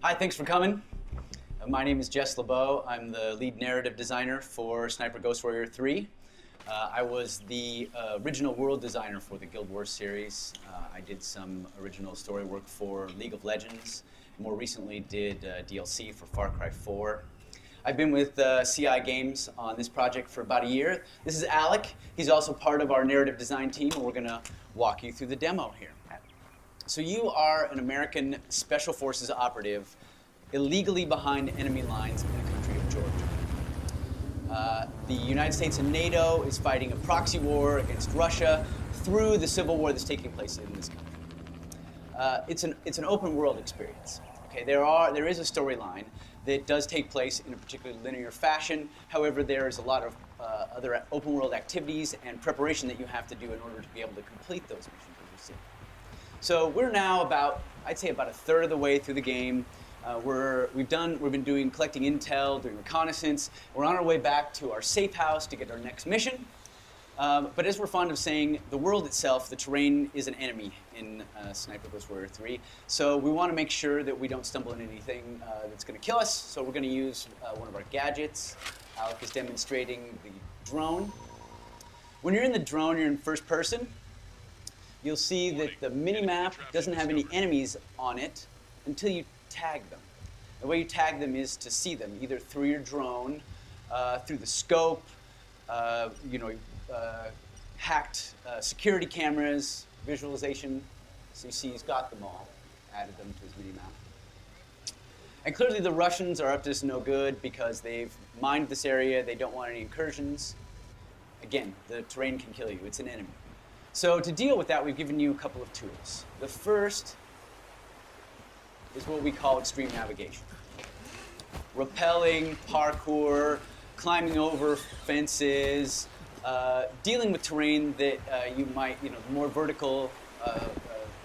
Hi, thanks for coming. My name is Jess LeBeau. I'm the lead narrative designer for Sniper Ghost Warrior 3. I was the original world designer for the Guild Wars series. I did some original story work for League of Legends. More recently did DLC for Far Cry 4. I've been with CI Games on this project for about a year. This is Alec. He's also part of our narrative design team, and we're going to walk you through the demo here. So you are an American Special Forces operative illegally behind enemy lines in the country of Georgia. The United States and NATO is fighting a proxy war against Russia through the civil war that's taking place in this country. It's an open world experience. Okay, there is a storyline that does take place in a particularly linear fashion. However, there is a lot of other open world activities and preparation that you have to do in order to be able to complete those missions, as you see. So we're now I'd say about a third of the way through the game. We've been collecting intel, doing reconnaissance. We're on our way back to our safe house to get our next mission. But as we're fond of saying, the world itself, the terrain, is an enemy in Sniper Ghost Warrior 3. So we want to make sure that we don't stumble into anything that's going to kill us. So we're going to use one of our gadgets. Alec is demonstrating the drone. When you're in the drone, you're in first person. You'll see that the mini-map doesn't have any enemies on it until you tag them. The way you tag them is to see them, either through your drone, through the scope, hacked security cameras, visualization. So you see he's got them all, added them to his mini-map. And clearly the Russians are up to this no good because they've mined this area, they don't want any incursions. Again, the terrain can kill you, it's an enemy. So to deal with that, we've given you a couple of tools. The first is what we call extreme navigation. Rappelling, parkour, climbing over fences, dealing with terrain that you might, more vertical,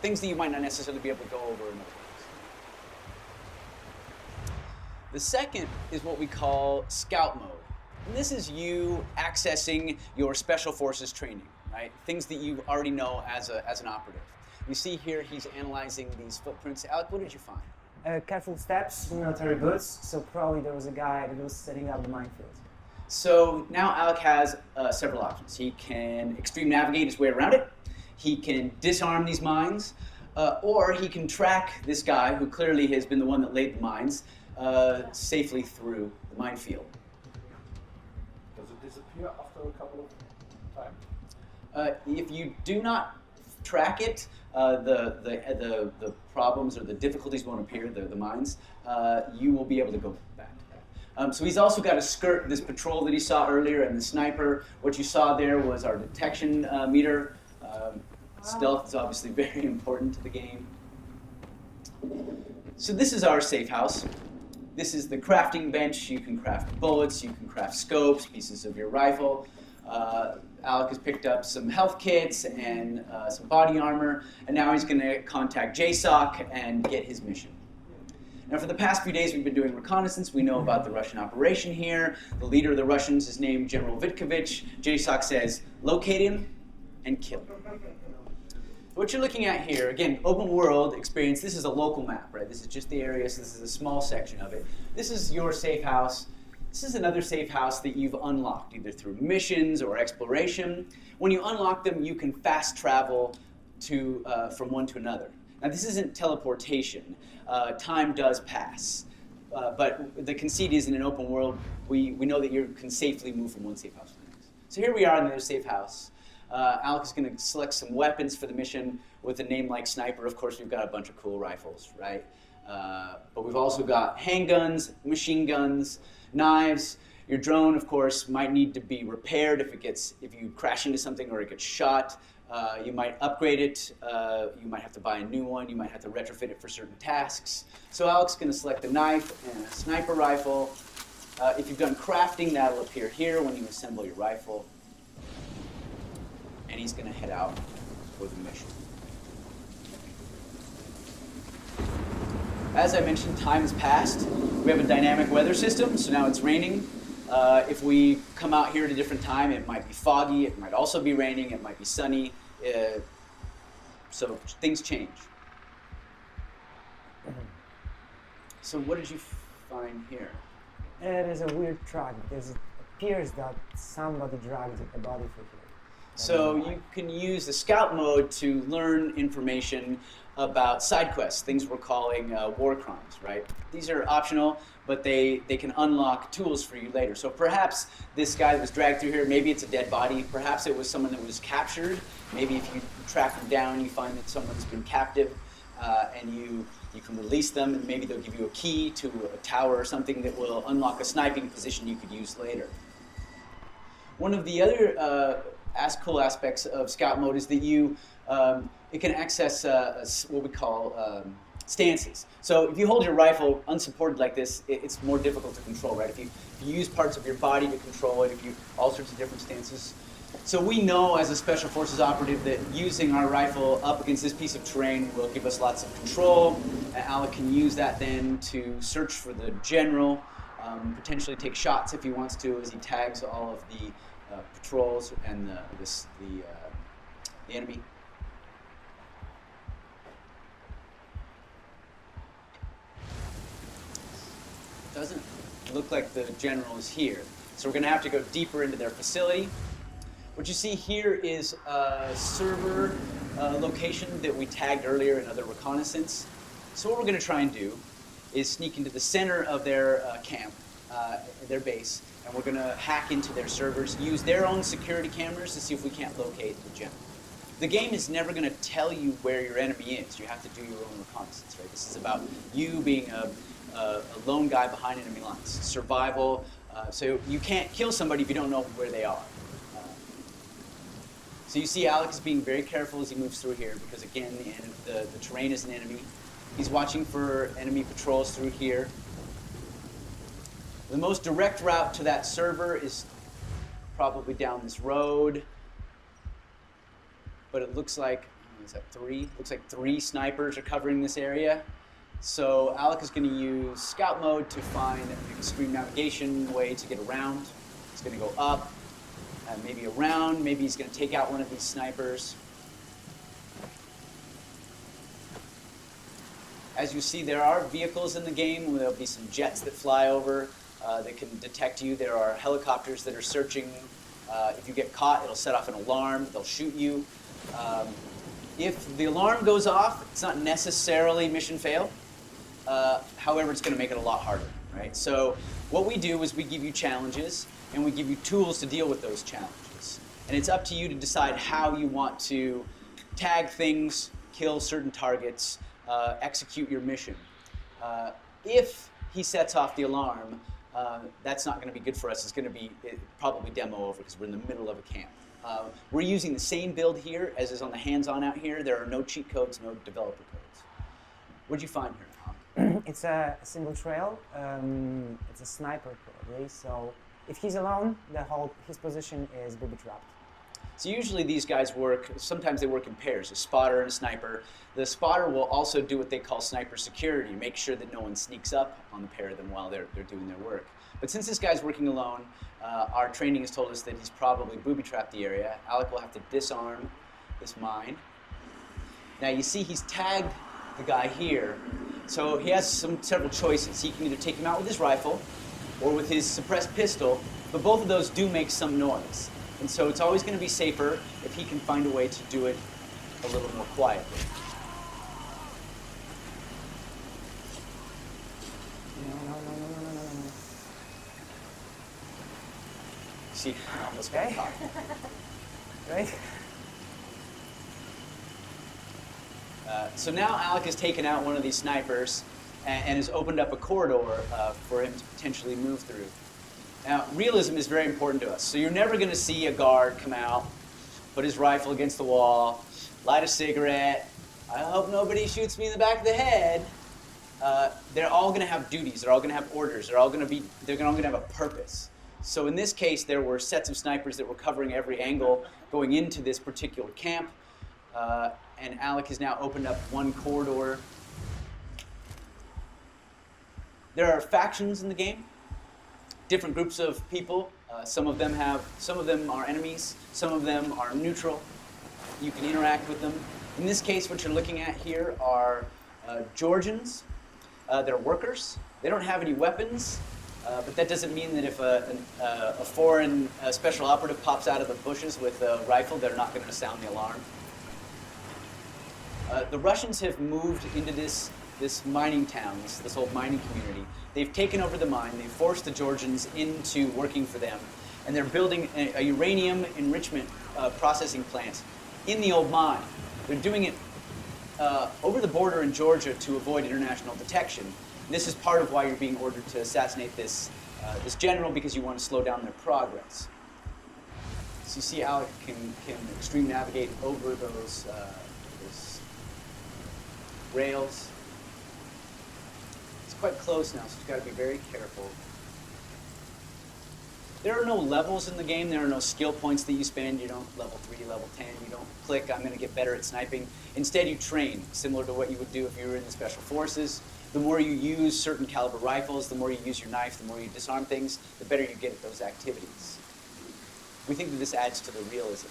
things that you might not necessarily be able to go over in other ways. The second is what we call scout mode. And this is you accessing your special forces training, right? Things that you already know as an operative. You see here he's analyzing these footprints. Alec, what did you find? Careful steps, military boots, so probably there was a guy that was setting up the minefield. So now Alec has several options. He can extreme navigate his way around it, he can disarm these mines, or he can track this guy, who clearly has been the one that laid the mines, safely through the minefield. Does it disappear after a couple of times? If you do not track it, the problems or the difficulties won't appear, the mines. You will be able to go back. So he's also got to skirt this patrol that he saw earlier and the sniper. What you saw there was our detection meter. Stealth is obviously very important to the game. So this is our safe house. This is the crafting bench. You can craft bullets, you can craft scopes, pieces of your rifle. Alec has picked up some health kits and some body armor, and now he's going to contact JSOC and get his mission. Now, for the past few days, we've been doing reconnaissance. We know about the Russian operation here. The leader of the Russians is named General Vitkovich. JSOC says, locate him and kill him. What you're looking at here, again, open world experience. This is a local map, right? This is just the area, so this is a small section of it. This is your safe house. This is another safe house that you've unlocked, either through missions or exploration. When you unlock them, you can fast travel from one to another. Now, this isn't teleportation. Time does pass. But the conceit is, in an open world, we know that you can safely move from one safe house to the next. So here we are in the safe house. Alec is going to select some weapons for the mission with a name like Sniper. Of course, we've got a bunch of cool rifles, right? But we've also got handguns, machine guns, knives. Your drone, of course, might need to be repaired if you crash into something or it gets shot. You might upgrade it. You might have to buy a new one. You might have to retrofit it for certain tasks. So Alec's going to select a knife and a sniper rifle. If you've done crafting, that'll appear here when you assemble your rifle. And he's going to head out for the mission. As I mentioned, time has passed. We have a dynamic weather system, so now it's raining. If we come out here at a different time, it might be foggy, it might also be raining, it might be sunny. So things change. So what did you find here? It is a weird track because it appears that somebody dragged a body through here. So you can use the scout mode to learn information about side quests, things we're calling war crimes, right? These are optional, but they can unlock tools for you later. So perhaps this guy that was dragged through here, maybe it's a dead body. Perhaps it was someone that was captured. Maybe if you track them down, you find that someone's been captive, and you can release them, and maybe they'll give you a key to a tower or something that will unlock a sniping position you could use later. One of the other cool aspects of scout mode is that it can access what we call stances. So if you hold your rifle unsupported like this, it's more difficult to control, right? If you use parts of your body to control it, if you all sorts of different stances. So we know as a Special Forces operative that using our rifle up against this piece of terrain will give us lots of control. And Alec can use that then to search for the general, potentially take shots if he wants to as he tags all of the patrols and the enemy. Doesn't look like the general is here. So we're going to have to go deeper into their facility. What you see here is a server location that we tagged earlier in other reconnaissance. So what we're going to try and do is sneak into the center of their camp, their base, and we're going to hack into their servers, use their own security cameras to see if we can't locate the general. The game is never going to tell you where your enemy is. You have to do your own reconnaissance, right? This is about you being a lone guy behind enemy lines. Survival. So you can't kill somebody if you don't know where they are. So you see Alec is being very careful as he moves through here because, again, the terrain is an enemy. He's watching for enemy patrols through here. The most direct route to that server is probably down this road. But it looks like, is that 3? Looks like 3 snipers are covering this area. So Alec is going to use scout mode to find an extreme navigation way to get around. He's going to go up, maybe around, maybe he's going to take out one of these snipers. As you see, there are vehicles in the game. There'll be some jets that fly over that can detect you. There are helicopters that are searching. If you get caught, it'll set off an alarm. They'll shoot you. If the alarm goes off, it's not necessarily mission fail. However, it's going to make it a lot harder, right? So what we do is we give you challenges, and we give you tools to deal with those challenges. And it's up to you to decide how you want to tag things, kill certain targets, execute your mission. If he sets off the alarm, that's not going to be good for us. It's going to be probably demo over because we're in the middle of a camp. We're using the same build here as is on the hands-on out here. There are no cheat codes, no developer codes. What'd you find here? It's a single trail. It's a sniper probably. So if he's alone, his position is booby trapped. So usually these guys work, sometimes they work in pairs, a spotter and a sniper. The spotter will also do what they call sniper security, make sure that no one sneaks up on the pair of them while they're doing their work. But since this guy's working alone, our training has told us that he's probably booby-trapped the area. Alec will have to disarm this mine. Now you see he's tagged the guy here, so he has several choices. He can either take him out with his rifle or with his suppressed pistol, but both of those do make some noise. And so it's always going to be safer if he can find a way to do it a little more quietly. No. See, I almost got caught. Right? So now Alec has taken out one of these snipers and has opened up a corridor for him to potentially move through. Now, realism is very important to us. So you're never going to see a guard come out, put his rifle against the wall, light a cigarette. I hope nobody shoots me in the back of the head. They're all going to have duties. They're all going to have orders. They're all going to have a purpose. So in this case, there were sets of snipers that were covering every angle going into this particular camp. And Alec has now opened up one corridor. There are factions in the game. Different groups of people. Some of them are enemies. Some of them are neutral. You can interact with them. In this case, what you're looking at here are Georgians. they're workers. They don't have any weapons, but that doesn't mean that if a foreign special operative pops out of the bushes with a rifle, they're not going to sound the alarm. The Russians have moved into this mining town, this old mining community. They've taken over the mine. They've forced the Georgians into working for them, and they're building a uranium enrichment processing plant in the old mine. They're doing it over the border in Georgia to avoid international detection. And this is part of why you're being ordered to assassinate this general, because you want to slow down their progress. So you see Alec can extreme navigate over those rails. It's quite close now, so you've got to be very careful. There are no levels in the game. There are no skill points that you spend. You don't level 3, level 10. You don't click, I'm going to get better at sniping. Instead, you train, similar to what you would do if you were in the Special Forces. The more you use certain caliber rifles, the more you use your knife, the more you disarm things, the better you get at those activities. We think that this adds to the realism.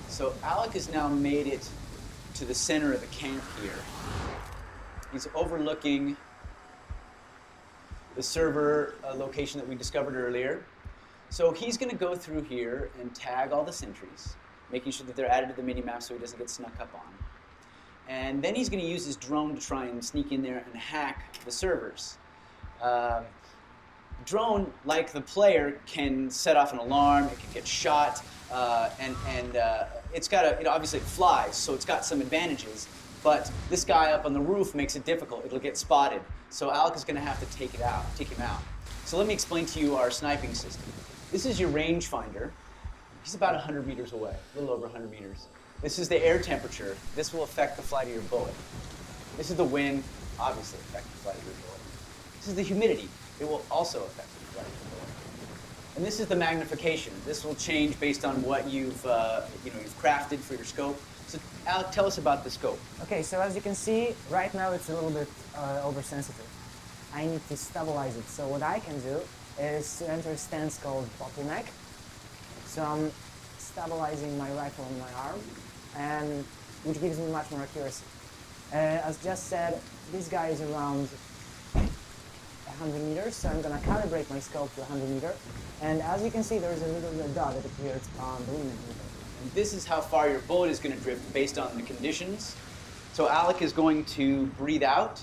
So Alec has now made it to the center of the camp here. He's overlooking the server location that we discovered earlier. So he's going to go through here and tag all the sentries, making sure that they're added to the mini-map so he doesn't get snuck up on. And then he's going to use his drone to try and sneak in there and hack the servers. Drone, like the player, can set off an alarm, it can get shot, and it's got obviously it flies, so it's got some advantages, but this guy up on the roof makes it difficult. It'll get spotted. So Alec is going to have to take him out. So let me explain to you our sniping system. This is your rangefinder. He's about 100 meters away, a little over 100 meters. This is the air temperature. This will affect the flight of your bullet. This is the wind, obviously affect the flight of your bullet. This is the humidity. It will also affect the flight of your bullet. And this is the magnification. This will change based on what you've crafted for your scope. So Alec, tell us about the scope. Okay, so as you can see, right now it's a little bit oversensitive. I need to stabilize it. So what I can do is to enter a stance called bottleneck. So I'm stabilizing my rifle on my arm, and which gives me much more accuracy. As just said, this guy is around 100 meters, so I'm going to calibrate my scope to 100 meters. And as you can see, there's a little red dot that appears on the lumen. And this is how far your bullet is going to drift based on the conditions. So Alec is going to breathe out.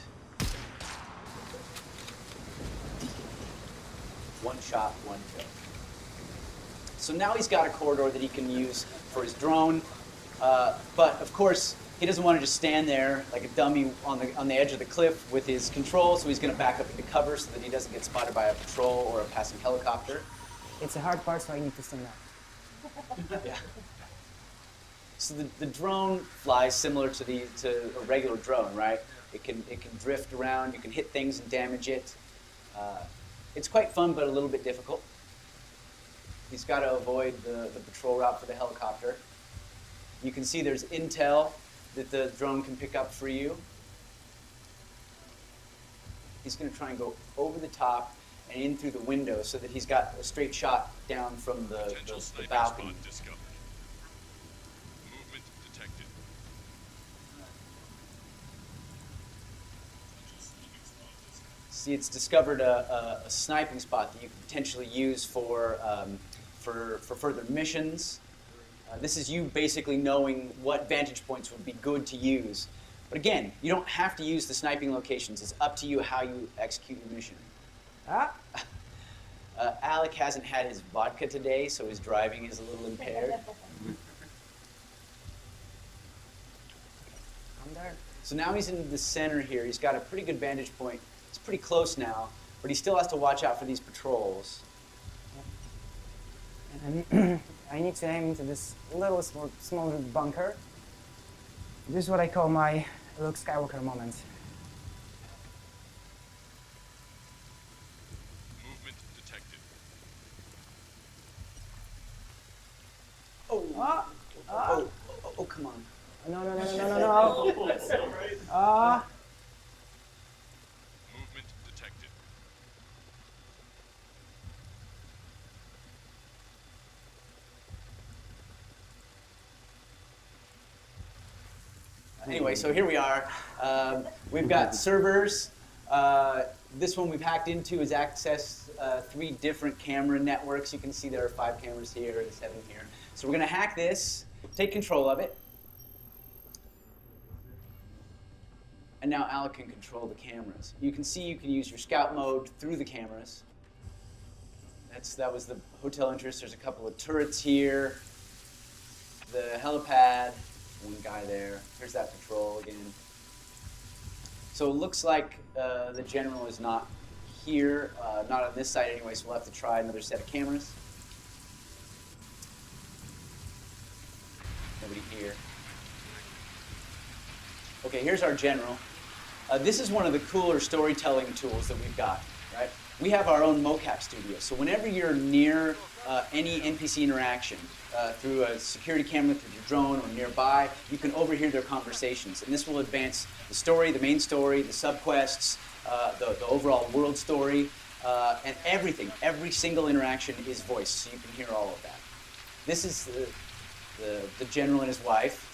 One shot, one kill. So now he's got a corridor that he can use for his drone. But of course, he doesn't want to just stand there like a dummy on the edge of the cliff with his control, so he's going to back up into cover so that he doesn't get spotted by a patrol or a passing helicopter. It's a hard part, so I need to stand up. Yeah. So the drone flies similar to a regular drone, right? It can drift around. You can hit things and damage it. It's quite fun, but a little bit difficult. He's got to avoid the patrol route for the helicopter. You can see there's intel that the drone can pick up for you. He's going to try and go over the top and in through the window so that he's got a straight shot down from the balcony. Movement detected. See, it's discovered a sniping spot that you can potentially use for further missions. This is you basically knowing what vantage points would be good to use. But again, you don't have to use the sniping locations. It's up to you how you execute your mission. Alec hasn't had his vodka today, so his driving is a little impaired. I'm there. So now he's in the center here. He's got a pretty good vantage point. He's pretty close now, but he still has to watch out for these patrols. And I need to aim into this little small bunker. This is what I call my Luke Skywalker moment. Movement detected. Oh, come on. No. Movement detected. Anyway, so here we are. We've got servers. This one we've hacked into is access 3 different camera networks. You can see there are 5 cameras here and 7 here. So we're going to hack this, take control of it. And now Alec can control the cameras. You can see you can use your scout mode through the cameras. That was the hotel entrance. There's a couple of turrets here. The helipad, one guy there. Here's that patrol again. So it looks like the general is not here, not on this side anyway, so we'll have to try another set of cameras. Nobody here. Okay, here's our general. This is one of the cooler storytelling tools that we've got, right? We have our own mocap studio, so whenever you're near any NPC interaction, through a security camera, through your drone, or nearby, you can overhear their conversations. And this will advance the story, the main story, the subquests, the overall world story, and everything. Every single interaction is voiced, so you can hear all of that. This is the general and his wife.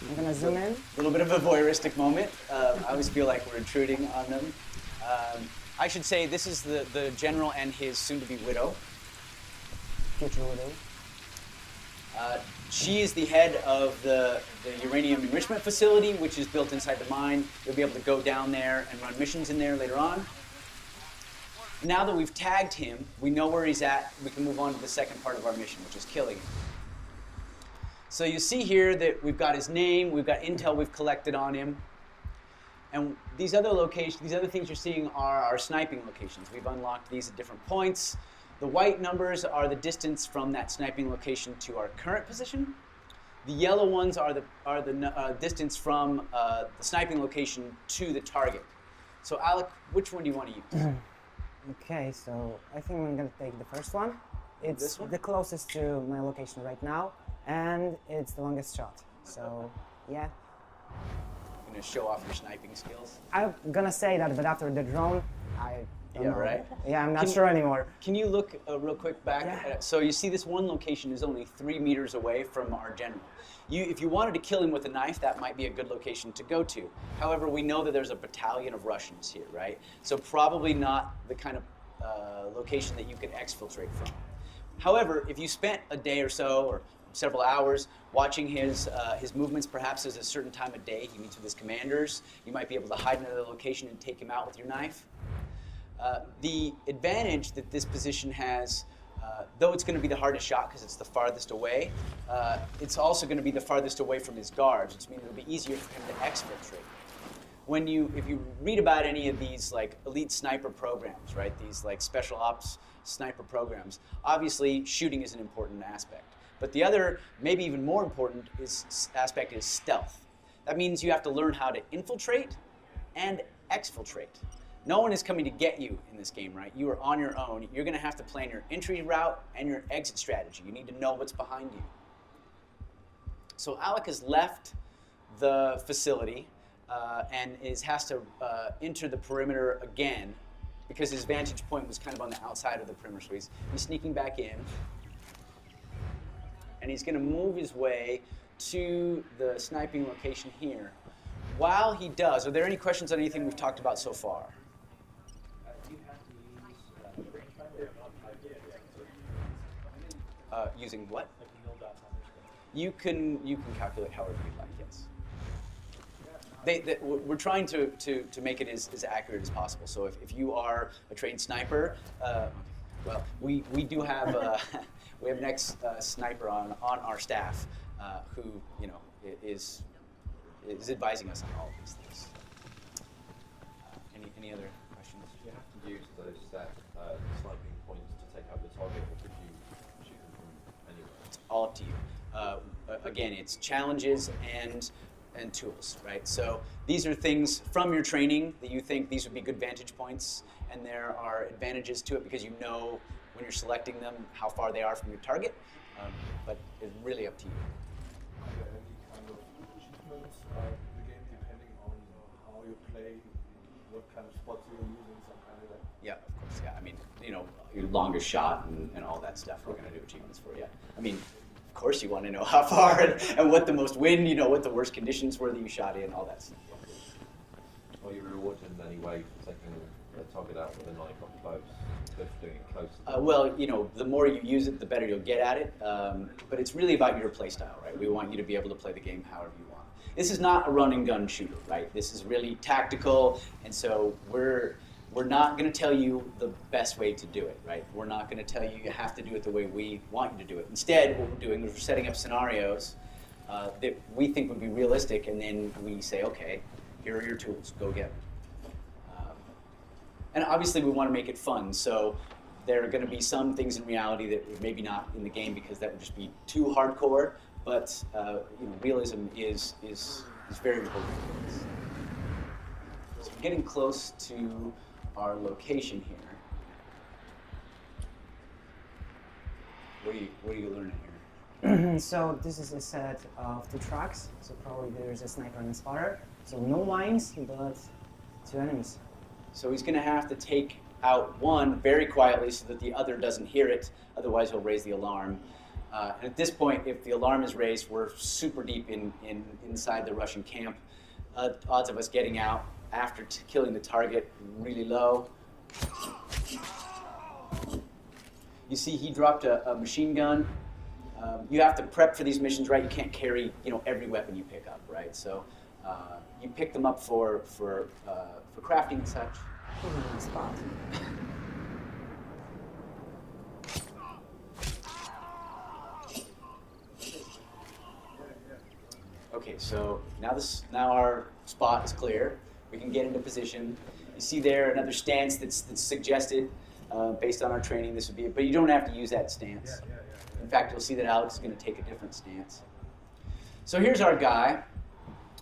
I'm gonna zoom in. A little bit of a voyeuristic moment. I always feel like we're intruding on them. I should say this is the general and his soon-to-be widow. Future widow. She is the head of the uranium enrichment facility, which is built inside the mine. You'll be able to go down there and run missions in there later on. Now that we've tagged him, we know where he's at, we can move on to the second part of our mission, which is killing him. So you see here that we've got his name, we've got intel we've collected on him. And these other locations, these other things you're seeing are our sniping locations. We've unlocked these at different points. The white numbers are the distance from that sniping location to our current position. The yellow ones are the distance from the sniping location to the target. So Alec, which one do you want to use? Okay, so I think I'm gonna take the first one. It's This one? the closest to my location right now, and it's the longest shot. So, yeah. You're going to show off your sniping skills? I'm gonna say that, but after the drone, I don't know. right? Yeah, I'm not Can- sure anymore. Can you look real quick back? Yeah. So you see this one location is only 3 meters away from our general. If you wanted to kill him with a knife, that might be a good location to go to. However, we know that there's a battalion of Russians here, right? So probably not the kind of location that you can exfiltrate from. However, if you spent a day or so, or several hours, watching his movements, perhaps there's a certain time of day he meets with his commanders, you might be able to hide in another location and take him out with your knife. The advantage that this position has, though it's going to be the hardest shot because it's the farthest away, it's also going to be the farthest away from his guards, which means it'll be easier for him to exfiltrate. If you read about any of these like elite sniper programs, right? These like special ops sniper programs, obviously shooting is an important aspect. But the other, maybe even more important, aspect is stealth. That means you have to learn how to infiltrate and exfiltrate. No one is coming to get you in this game, right? You are on your own. You're going to have to plan your entry route and your exit strategy. You need to know what's behind you. So Alec has left the facility and has to enter the perimeter again because his vantage point was kind of on the outside of the perimeter. So he's sneaking back in. And he's going to move his way to the sniping location here. While he does, are there any questions on anything we've talked about so far? Using what? You can calculate however you like, yes. We're trying to make it as accurate as possible. So if you are a trained sniper, well, we do have we have an ex-sniper on our staff who is advising us on all of these things. Any other questions? You have to use those sniping points to take out the target, or could you shoot them from anywhere? It's all up to you. Again, it's challenges and tools, right? So these are things from your training that you think these would be good vantage points, and there are advantages to it because you know when you're selecting them how far they are from your target, but it's really up to you. Are there any kind of achievements in the game depending on how you play, what kind of spots you're using, some kind of that? Yeah, of course, yeah. I mean, your longest shot and all that stuff, we're going to do achievements for you. I mean, of course you want to know how far and what the most wind, you know, what the worst conditions were that you shot in, all that stuff. Are you rewarded in any way for taking the target out with a knife up close, just doing it close? Well, you know, the more you use it, the better you'll get at it. But it's really about your play style, right? We want you to be able to play the game however you want. This is not a run and gun shooter, right? This is really tactical, and so we're not going to tell you the best way to do it, right? We're not going to tell you you have to do it the way we want you to do it. Instead, what we're doing is we're setting up scenarios that we think would be realistic, and then we say, okay, here are your tools, go get them. And obviously we want to make it fun, so there are going to be some things in reality that are maybe not in the game because that would just be too hardcore, but you know, realism is very important for us. So we're getting close to our location here. What are you learning here? So this is a set of 2 tracks, so probably there's a sniper and a spotter. So no mines, but 2 enemies. So he's going to have to take out one very quietly so that the other doesn't hear it, otherwise he'll raise the alarm. And at this point, if the alarm is raised, we're super deep inside the Russian camp. Odds of us getting out after killing the target really low. You see he dropped a machine gun. You have to prep for these missions, right? You can't carry, you know, every weapon you pick up, right? So you pick them up for crafting and such. Spot. Okay, so now our spot is clear. We can get into position. You see there another stance that's suggested based on our training. This would be, but you don't have to use that stance. In fact, you'll see that Alex is going to take a different stance. So here's our guy.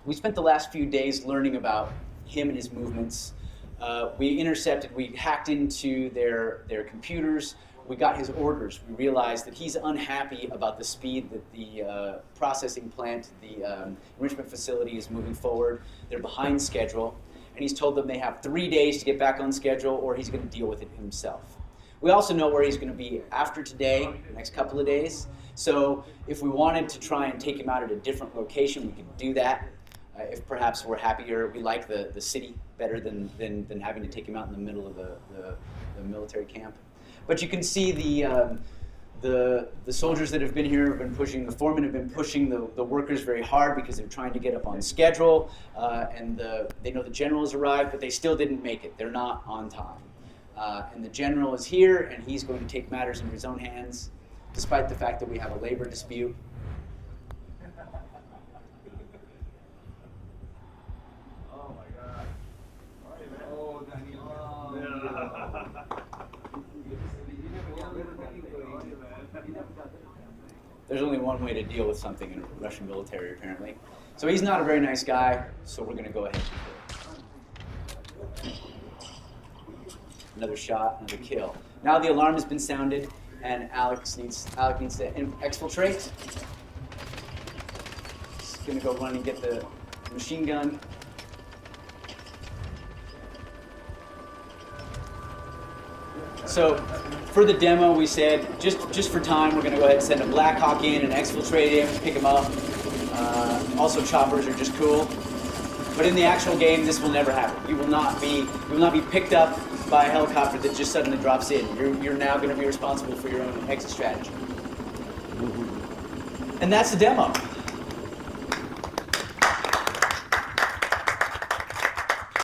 We spent the last few days learning about him and his movements. We hacked into their computers. We got his orders. We realized that he's unhappy about the speed that the processing plant, the enrichment facility is moving forward. They're behind schedule. And he's told them they have 3 days to get back on schedule or he's going to deal with it himself. We also know where he's going to be after today, the next couple of days. So if we wanted to try and take him out at a different location, we could do that. If perhaps we're happier, we like the city better than having to take him out in the middle of the military camp. But you can see the soldiers that have been here have been pushing, the foremen have been pushing the workers very hard because they're trying to get up on schedule, and they know the general has arrived, but they still didn't make it. They're not on time. And the general is here, and he's going to take matters into his own hands, despite the fact that we have a labor dispute. Oh my God. There's only one way to deal with something in the Russian military, apparently. So he's not a very nice guy, so we're going to go ahead and kill him. Another shot, another kill. Now the alarm has been sounded, and Alec needs to exfiltrate. He's going to go run and get the machine gun. So for the demo, we said, just for time, we're going to go ahead and send a Black Hawk in and exfiltrate him, pick him up. Also, choppers are just cool. But in the actual game, this will never happen. You will not be picked up by a helicopter that just suddenly drops in. You're now going to be responsible for your own exit strategy. And that's the demo.